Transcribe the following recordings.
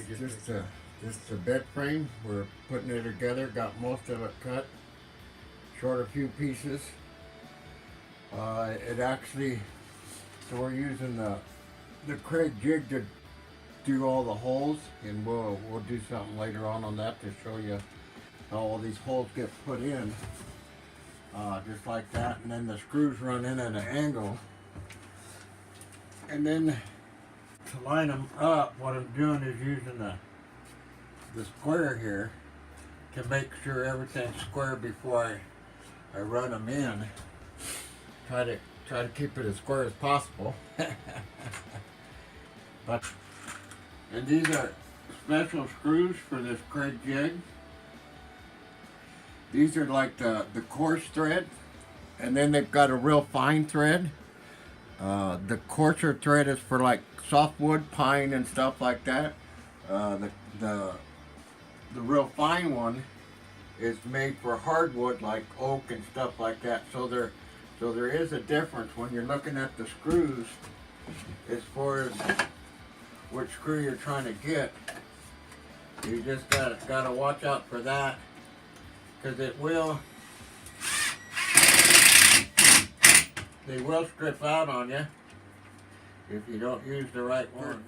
Just the bed frame. We're putting it together. Got most of it cut. Short a few pieces. It actually, so we're using the Kreg Jig to do all the holes, and we'll do something later on that to show you how all these holes get put in, just like that. And then the screws run in at an angle, and then to line them up, what I'm doing is using the square here to make sure everything's square before I run them in. Try to keep it as square as possible. And these are special screws for this Kreg Jig. These are like the coarse thread, and then they've got a real fine thread. The coarser thread is for like softwood, pine, and stuff like that. The real fine one is made for hardwood like oak and stuff like that. So there is a difference when you're looking at the screws as far as which screw you're trying to get. You just gotta watch out for that, because they will strip out on you if you don't use the right one.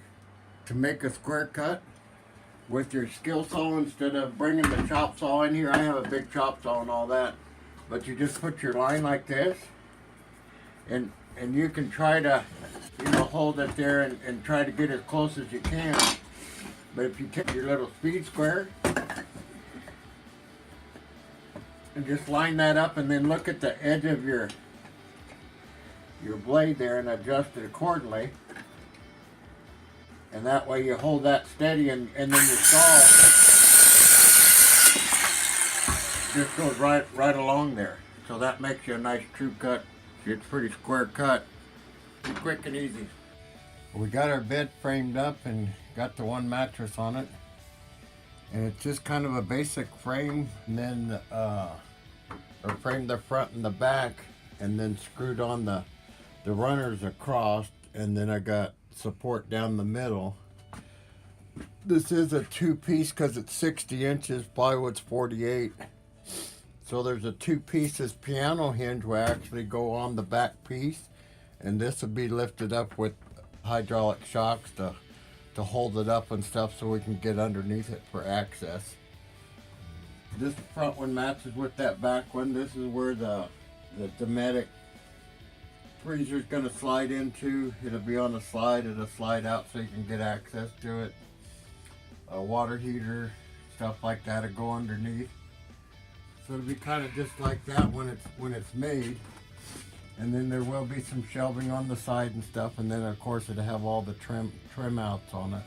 To make a square cut with your skill saw, instead of bringing the chop saw in here, I have a big chop saw and all that, but you just put your line like this, and you can try to, hold it there and try to get as close as you can. But if you take your little speed square and just line that up, and then look at the edge of your blade there and adjust it accordingly, and that way you hold that steady, and then your saw just goes right along there. So that makes you a nice true cut. It's pretty square cut, quick and easy. We got our bed framed up and got the one mattress on it, and it's just kind of a basic frame, and then or framed the front and the back, and then screwed on the runners across, and then I got support down the middle. This is a two-piece because it's 60 inches, plywood's 48. So there's a two pieces piano hinge will actually go on the back piece, and this will be lifted up with hydraulic shocks to hold it up and stuff, so we can get underneath it for access. This front one matches with that back one. This is where the Dometic freezer is going to slide into. It'll be on the slide. It'll slide out so you can get access to it. A water heater, stuff like that will go underneath. So it'll be kind of just like that when it's made. And then there will be some shelving on the side and stuff, and then of course it'll have all the trim outs on it.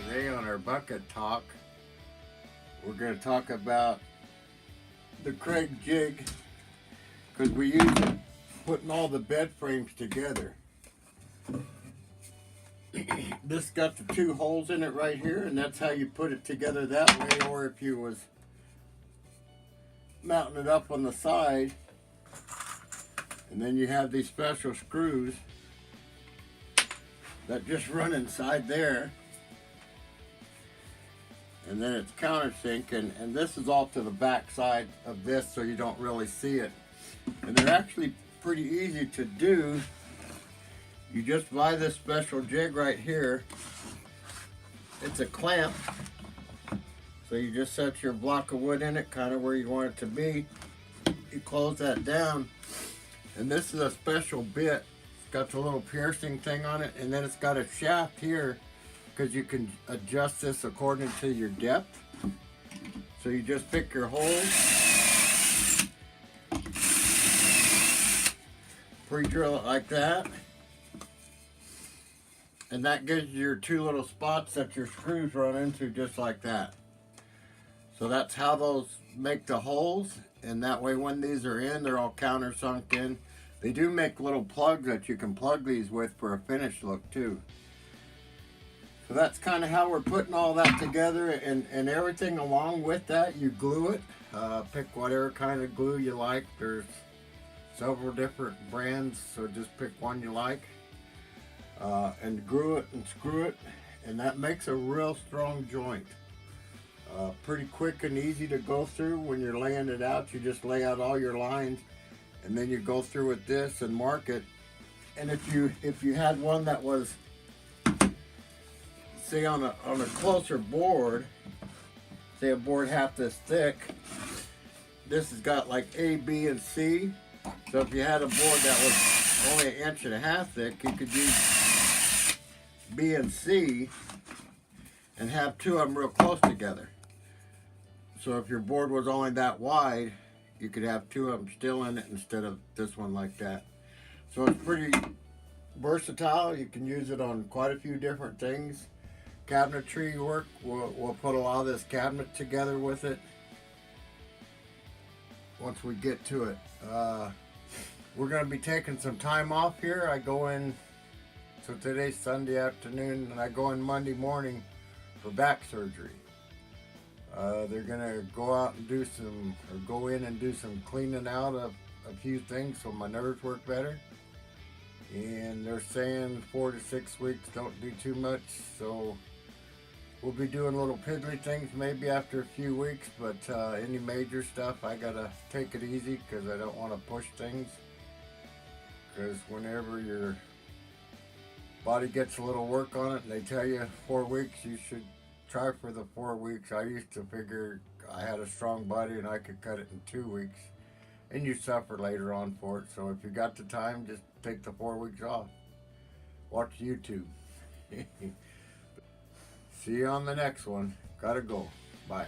Today on our bucket talk, we're going to talk about the Kreg Jig, because we use it putting all the bed frames together. This got the two holes in it right here, and that's how you put it together that way. Or if you was mounting it up on the side, and then you have these special screws that just run inside there, and then it's countersink, and this is all to the back side of this, so you don't really see it. And they're actually pretty easy to do. You just buy this special jig right here. It's a clamp, so you just set your block of wood in it, kind of where you want it to be. You close that down, and this is a special bit. It's got the little piercing thing on it, and then it's got a shaft here, because you can adjust this according to your depth. So you just pick your holes, pre-drill it like that, and that gives you your two little spots that your screws run into, just like that. So that's how those make the holes, and that way when these are in, they're all countersunk in. They do make little plugs that you can plug these with for a finished look too. So that's kind of how we're putting all that together, and everything along with that, you glue it. Pick whatever kind of glue you like. There's several different brands, so just pick one you like. and glue it and screw it, and that makes a real strong joint. Pretty quick and easy to go through. When you're laying it out, you just lay out all your lines, and then you go through with this and mark it. And if you had one that was, say, on a closer board, say a board half this thick, this has got like A, B, and C. So if you had a board that was only 1.5 inches thick, you could use B and C and have two of them real close together. So if your board was only that wide, you could have two of them still in it instead of this one like that. So it's pretty versatile. You can use it on quite a few different things. Cabinetry work, we'll put a lot of this cabinet together with it once we get to it. We're going to be taking some time off here. I go in, so today's Sunday afternoon, and I go in Monday morning for back surgery. They're going to go out and do some, or go in and do some cleaning out of a few things so my nerves work better. And they're saying 4 to 6 weeks, don't do too much. So we'll be doing little piddly things maybe after a few weeks, but any major stuff, I gotta take it easy because I don't want to push things. Because whenever your body gets a little work on it and they tell you 4 weeks, you should try for the 4 weeks. I used to figure I had a strong body and I could cut it in 2 weeks, and you suffer later on for it. So if you got the time, just take the 4 weeks off. Watch YouTube. See you on the next one. Gotta go. Bye.